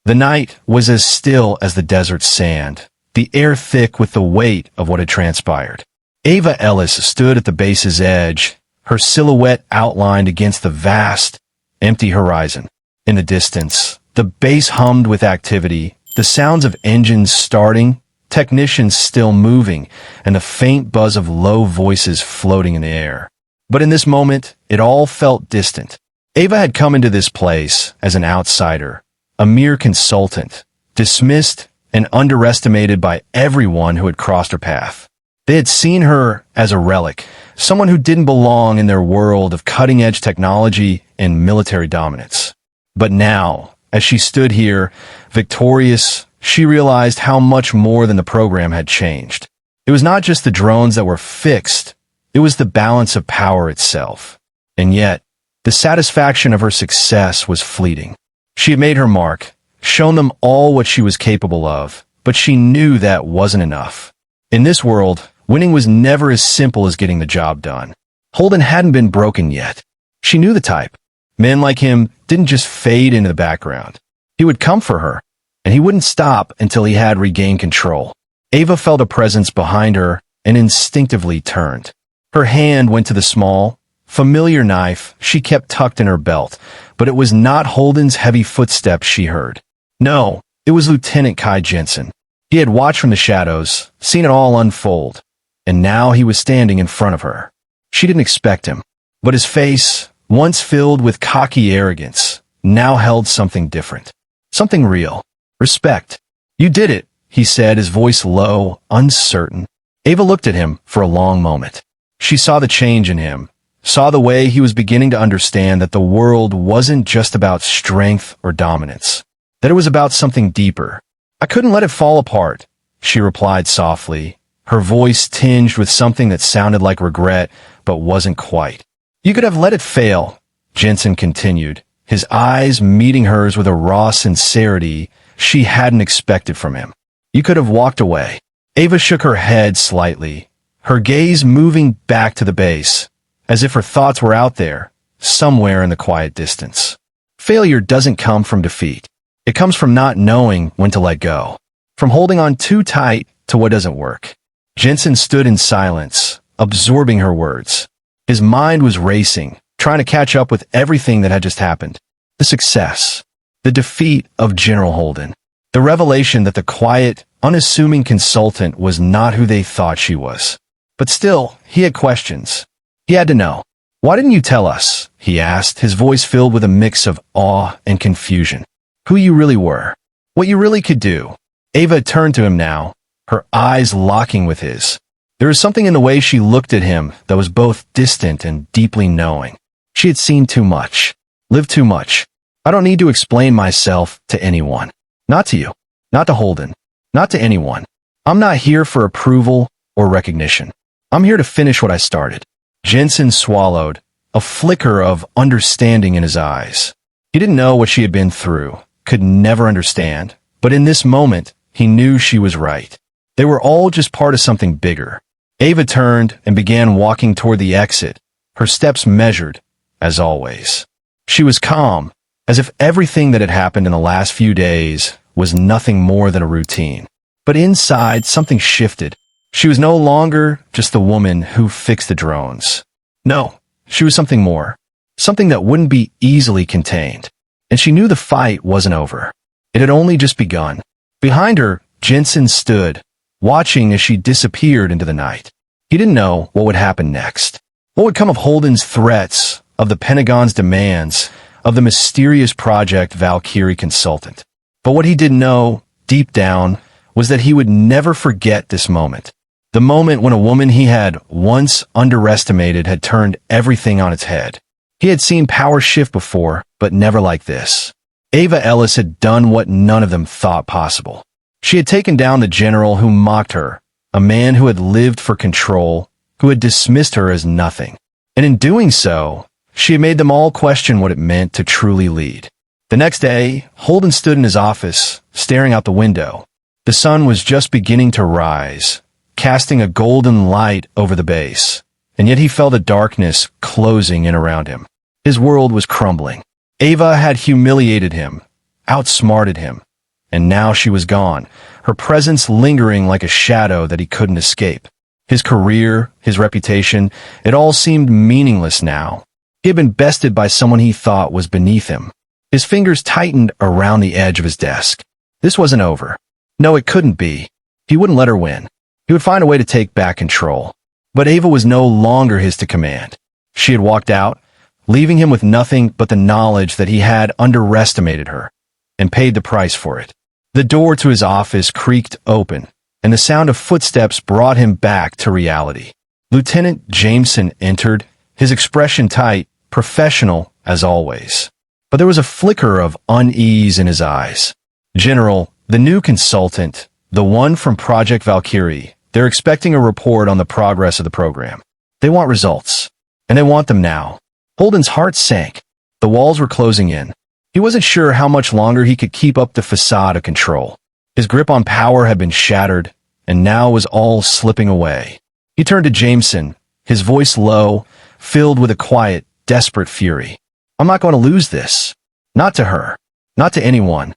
The night was as still as the desert sand, the air thick with the weight of what had transpired. Ava Ellis stood at the base's edge, her silhouette outlined against the vast, empty horizon. In the distance, the base hummed with activity, the sounds of engines starting, technicians still moving, and the faint buzz of low voices floating in the air. But in this moment, it all felt distant. Ava had come into this place as an outsider, a mere consultant, dismissed and underestimated by everyone who had crossed her path. They had seen her as a relic, someone who didn't belong in their world of cutting-edge technology and military dominance. But now, as she stood here, victorious, she realized how much more than the program had changed. It was not just the drones that were fixed, it was the balance of power itself. And yet, the satisfaction of her success was fleeting. She had made her mark, shown them all what she was capable of, but she knew that wasn't enough. In this world, winning was never as simple as getting the job done. Holden hadn't been broken yet. She knew the type. Men like him didn't just fade into the background. He would come for her, and he wouldn't stop until he had regained control. Ava felt a presence behind her and instinctively turned. Her hand went to the small, familiar knife she kept tucked in her belt, but it was not Holden's heavy footsteps she heard. No, it was Lieutenant Kai Jensen. He had watched from the shadows, seen it all unfold, and now he was standing in front of her. She didn't expect him, but his face, once filled with cocky arrogance, now held something different. Something real. Respect. "You did it," he said, his voice low, uncertain. Ava looked at him for a long moment. She saw the change in him, saw the way he was beginning to understand that the world wasn't just about strength or dominance, that it was about something deeper. "I couldn't let it fall apart," she replied softly, her voice tinged with something that sounded like regret but wasn't quite. "You could have let it fail," Jensen continued, his eyes meeting hers with a raw sincerity she hadn't expected from him. "You could have walked away." Ava shook her head slightly, her gaze moving back to the base, as if her thoughts were out there, somewhere in the quiet distance. Failure doesn't come from defeat. It comes from not knowing when to let go, from holding on too tight to what doesn't work. Jensen stood in silence, absorbing her words. His mind was racing, trying to catch up with everything that had just happened. The success, the defeat of General Holden, the revelation that the quiet, unassuming consultant was not who they thought she was. But still, he had questions. He had to know. "Why didn't you tell us?" he asked, his voice filled with a mix of awe and confusion. "Who you really were, what you really could do." Ava turned to him now, her eyes locking with his. There was something in the way she looked at him that was both distant and deeply knowing. She had seen too much, lived too much. "I don't need to explain myself to anyone. Not to you, not to Holden, not to anyone. I'm not here for approval or recognition. I'm here to finish what I started." Jensen swallowed, a flicker of understanding in his eyes. He didn't know what she had been through, could never understand, but in this moment, he knew she was right. They were all just part of something bigger. Ava turned and began walking toward the exit, her steps measured, as always. She was calm, as if everything that had happened in the last few days was nothing more than a routine. But inside, something shifted. She was no longer just the woman who fixed the drones. No, she was something more, something that wouldn't be easily contained. And she knew the fight wasn't over. It had only just begun. Behind her, Jensen stood, watching as she disappeared into the night. He didn't know what would happen next. What would come of Holden's threats, of the Pentagon's demands, of the mysterious Project Valkyrie consultant. But what he didn't know, deep down, was that he would never forget this moment. The moment when a woman he had once underestimated had turned everything on its head. He had seen power shift before, but never like this. Ava Ellis had done what none of them thought possible. She had taken down the general who mocked her, a man who had lived for control, who had dismissed her as nothing. And in doing so, she had made them all question what it meant to truly lead. The next day, Holden stood in his office, staring out the window. The sun was just beginning to rise, casting a golden light over the base, and yet he felt a darkness closing in around him. His world was crumbling. Ava had humiliated him, outsmarted him, And now she was gone, her presence lingering like a shadow that he couldn't escape. His career, his reputation, it all seemed meaningless now. He had been bested by someone he thought was beneath him. His fingers tightened around the edge of his desk. This wasn't over. No, it couldn't be. He wouldn't let her win. He would find a way to take back control. But Ava was no longer his to command. She had walked out, leaving him with nothing but the knowledge that he had underestimated her, and paid the price for it. The door to his office creaked open, and the sound of footsteps brought him back to reality. Lieutenant Jameson entered, his expression tight, professional as always. But there was a flicker of unease in his eyes. "General, the new consultant, the one from Project Valkyrie, they're expecting a report on the progress of the program. They want results, and they want them now." Holden's heart sank. The walls were closing in. He wasn't sure how much longer he could keep up the facade of control. His grip on power had been shattered, and now was all slipping away. He turned to Jameson, his voice low, filled with a quiet, desperate fury. "I'm not going to lose this. Not to her. Not to anyone."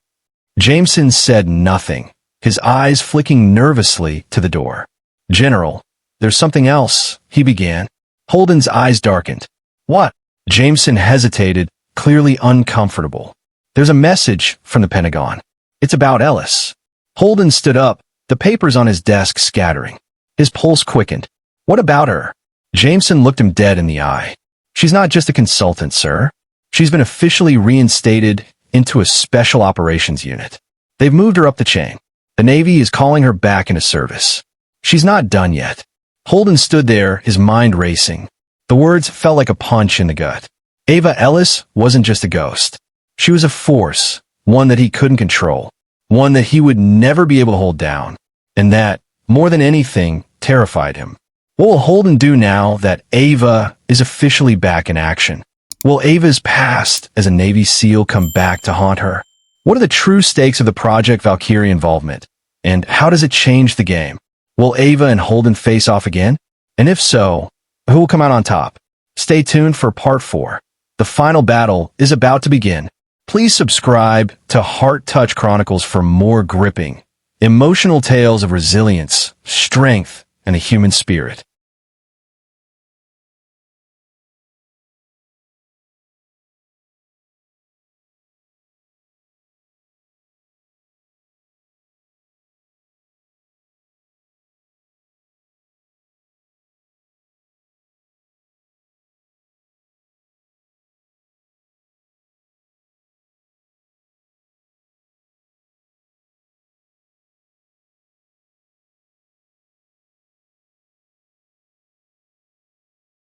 Jameson said nothing, his eyes flicking nervously to the door. "General, there's something else," he began. Holden's eyes darkened. "What?" Jameson hesitated, clearly uncomfortable. "There's a message from the Pentagon. It's about Ellis." Holden stood up, the papers on his desk scattering. His pulse quickened. "What about her?" Jameson looked him dead in the eye. "She's not just a consultant, sir. She's been officially reinstated into a special operations unit. They've moved her up the chain. The Navy is calling her back into service. She's not done yet." Holden stood there, his mind racing. The words felt like a punch in the gut. Ava Ellis wasn't just a ghost. She was a force, one that he couldn't control, one that he would never be able to hold down. And that, more than anything, terrified him. What will Holden do now that Ava is officially back in action? Will Ava's past as a Navy SEAL come back to haunt her? What are the true stakes of the Project Valkyrie involvement? And how does it change the game? Will Ava and Holden face off again? And if so, who will come out on top? Stay tuned for part 4. The final battle is about to begin. Please subscribe to Heart Touch Chronicles for more gripping, emotional tales of resilience, strength, and a human spirit.